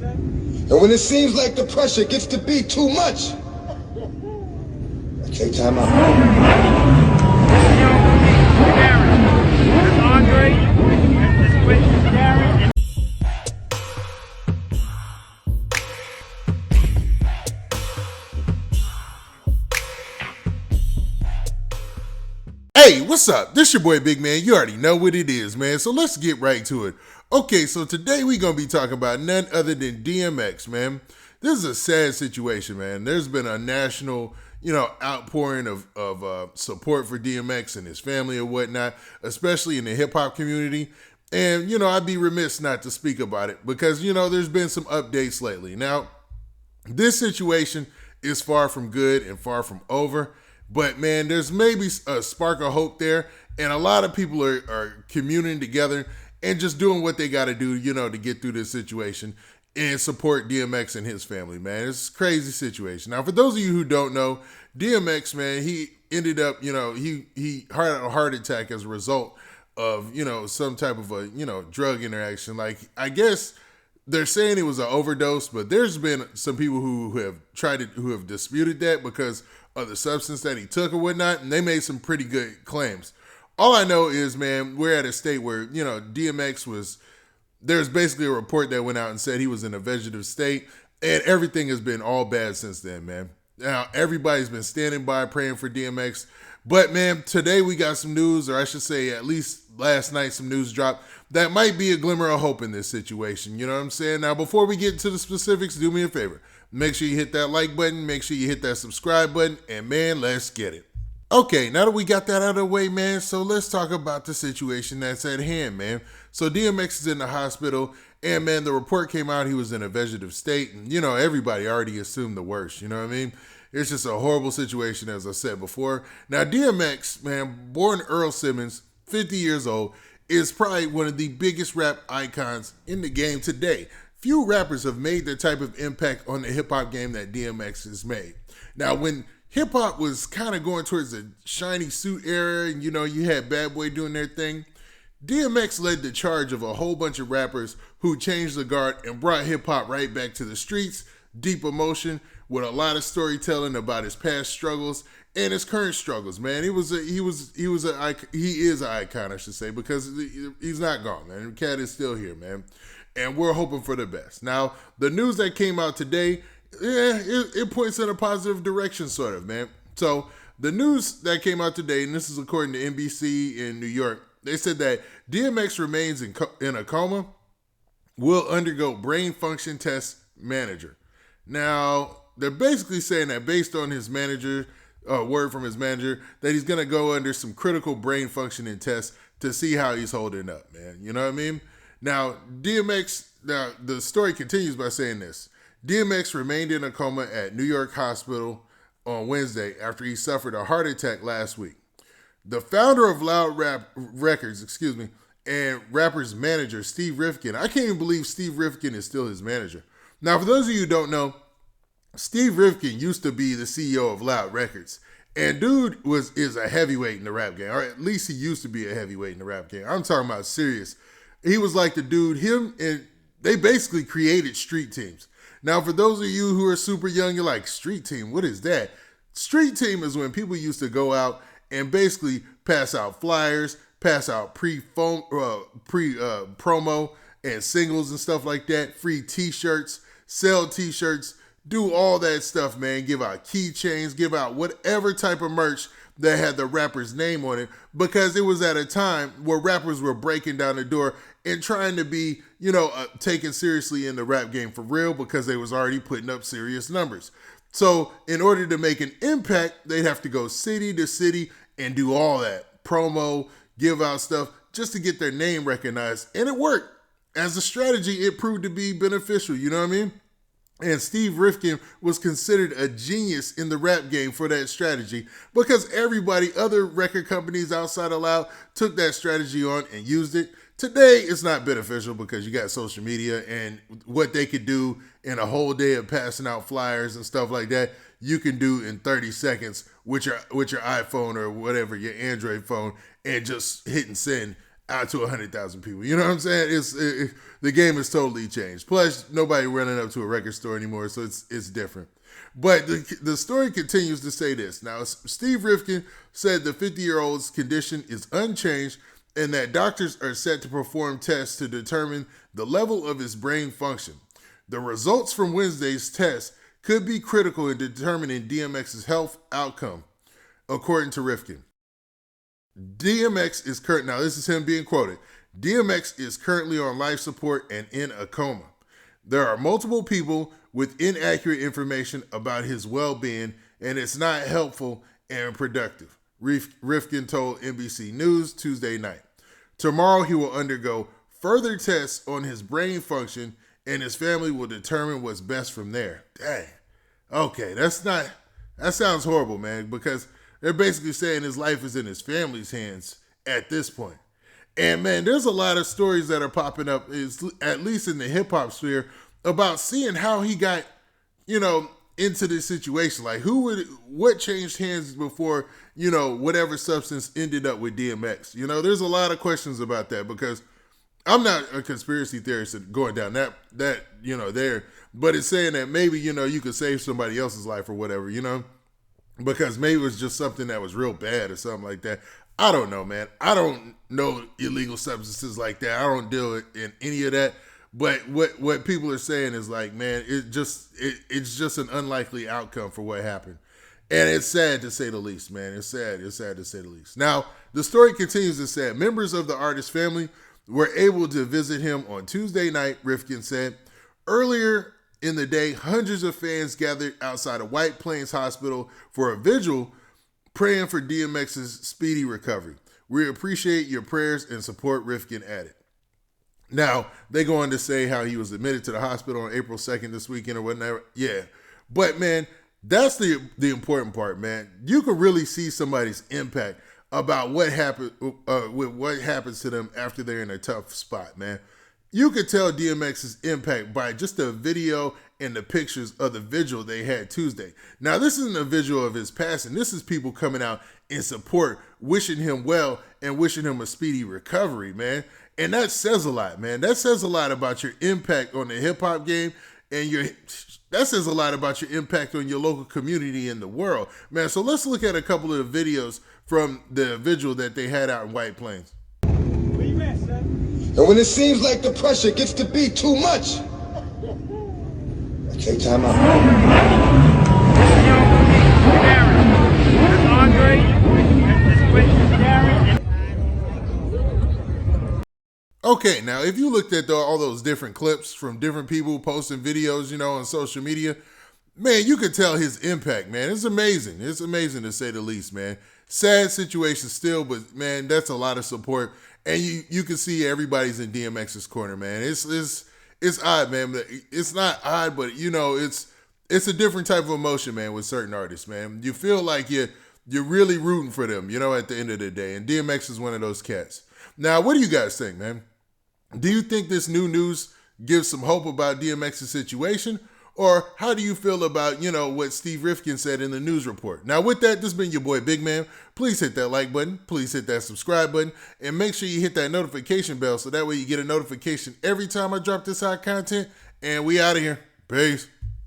And when it seems like the pressure gets to be too much, I take time out. Hey, what's up? This your boy Big Man. You already know what it is, man. So let's get right to it. Okay, so today we're going to be talking about none other than DMX, man. This is a sad situation, man. There's been a national, outpouring of support for DMX and his family and whatnot, especially in the hip-hop community. And, I'd be remiss not to speak about it because, there's been some updates lately. Now, this situation is far from good and far from over. But man, there's maybe a spark of hope there, and a lot of people are communing together and just doing what they got to do, to get through this situation and support DMX and his family, man. It's a crazy situation. Now, for those of you who don't know, DMX, man, he ended up, he had a heart attack as a result of, some type of a, drug interaction. Like, I guess they're saying it was an overdose, but there's been some people who have disputed that because of the substance that he took or whatnot, and they made some pretty good claims. All I know is, man, we're at a state where, DMX there's basically a report that went out and said he was in a vegetative state, and everything has been all bad since then, man. Now, everybody's been standing by praying for DMX, but man, today we got some news, or I should say at least last night some news dropped, that might be a glimmer of hope in this situation, you know what I'm saying? Now, before we get into the specifics, do me a favor. Make sure you hit that like button, make sure you hit that subscribe button, and man, let's get it. Okay, now that we got that out of the way, man, so let's talk about the situation that's at hand, man. So DMX is in the hospital, and man, the report came out he was in a vegetative state, and everybody already assumed the worst, you know what I mean? It's just a horrible situation, as I said before. Now, DMX, man, born Earl Simmons, 50 years old, is probably one of the biggest rap icons in the game today. Few rappers have made the type of impact on the hip-hop game that DMX has made. Now, when hip-hop was kind of going towards the shiny suit era and, you had Bad Boy doing their thing, DMX led the charge of a whole bunch of rappers who changed the guard and brought hip-hop right back to the streets, deep emotion, with a lot of storytelling about his past struggles and his current struggles, man. He is an icon, I should say, because he's not gone, man. The cat is still here, man. And we're hoping for the best. Now, the news that came out today, it points in a positive direction, sort of, man. So, the news that came out today, and this is according to NBC in New York, they said that DMX remains in a coma, will undergo brain function test manager. Now, they're basically saying that based on his word from his manager, that he's going to go under some critical brain functioning tests to see how he's holding up, man. You know what I mean? Now, the story continues by saying this. DMX remained in a coma at New York Hospital on Wednesday after he suffered a heart attack last week. The founder of Loud Rap Records, and rapper's manager, Steve Rifkind. I can't even believe Steve Rifkind is still his manager. Now, for those of you who don't know, Steve Rifkind used to be the CEO of Loud Records. And dude is a heavyweight in the rap game, or at least he used to be a heavyweight in the rap game. I'm talking about serious. He was like the dude, and they basically created street teams. Now, for those of you who are super young, you're like, street team, what is that? Street team is when people used to go out and basically pass out flyers, pass out promo and singles and stuff like that, free t-shirts, sell t-shirts, do all that stuff, man. Give out keychains, give out whatever type of merch that had the rapper's name on it, because it was at a time where rappers were breaking down the door and trying to be, taken seriously in the rap game for real, because they was already putting up serious numbers. So in order to make an impact, they'd have to go city to city and do all that promo, give out stuff just to get their name recognized. And it worked. As a strategy, it proved to be beneficial. You know what I mean? And Steve Rifkind was considered a genius in the rap game for that strategy, because other record companies outside of Loud took that strategy on and used it. Today, it's not beneficial because you got social media, and what they could do in a whole day of passing out flyers and stuff like that, you can do in 30 seconds with your iPhone or whatever, your Android phone, and just hit and send out to 100,000 people. You know what I'm saying? The game has totally changed. Plus, nobody running up to a record store anymore, so it's different. But the story continues to say this. Now, Steve Rifkind said the 50-year-old's condition is unchanged and that doctors are set to perform tests to determine the level of his brain function. The results from Wednesday's test could be critical in determining DMX's health outcome, according to Rifkind. DMX is now this is him being quoted, DMX is currently on life support and in a coma. There are multiple people with inaccurate information about his well-being, and it's not helpful and productive, Rifkind told NBC News Tuesday night. Tomorrow he will undergo further tests on his brain function, and his family will determine what's best from there. Dang. Okay, that sounds horrible, man, because they're basically saying his life is in his family's hands at this point. And man, there's a lot of stories that are popping up, at least in the hip hop sphere, about seeing how he got, into this situation. Like what changed hands before, whatever substance ended up with DMX. There's a lot of questions about that because I'm not a conspiracy theorist going down that there, but it's saying that maybe, you could save somebody else's life or whatever, because maybe it was just something that was real bad or something like that. I don't know, man. I don't know illegal substances like that. I don't deal in any of that. But what people are saying is like, man, it's just an unlikely outcome for what happened. And it's sad to say the least, man. It's sad to say the least. Now, the story continues to say members of the artist's family were able to visit him on Tuesday night, Rifkind said. Earlier in the day, hundreds of fans gathered outside of White Plains Hospital for a vigil praying for DMX's speedy recovery. We appreciate your prayers and support, Rifkind added. Now, they go on to say how he was admitted to the hospital on April 2nd this weekend or whatever. Yeah. But, man, that's the important part, man. You can really see somebody's impact about what happened with what happens to them after they're in a tough spot, man. You could tell DMX's impact by just the video and the pictures of the vigil they had Tuesday. Now, this isn't a visual of his passing. This is people coming out in support, wishing him well and wishing him a speedy recovery, man. And that says a lot, man. That says a lot about your impact on the hip-hop game, and that says a lot about your impact on your local community in the world, man. So let's look at a couple of the videos from the vigil that they had out in White Plains. Where you at, son? And when it seems like the pressure gets to be too much, I take time out. Okay, now if you looked at all those different clips from different people posting videos, on social media, man, you could tell his impact, man. It's amazing. It's amazing to say the least, man. Sad situation still, but man, that's a lot of support. And you can see everybody's in DMX's corner, man. It's odd, man. It's not odd, but it's a different type of emotion, man, with certain artists, man. You feel like you're really rooting for them, at the end of the day. And DMX is one of those cats. Now, what do you guys think, man? Do you think this new news gives some hope about DMX's situation? Or how do you feel about, what Steve Rifkind said in the news report? Now, with that, this has been your boy, Big Man. Please hit that like button. Please hit that subscribe button. And make sure you hit that notification bell so that way you get a notification every time I drop this hot content. And we out of here. Peace.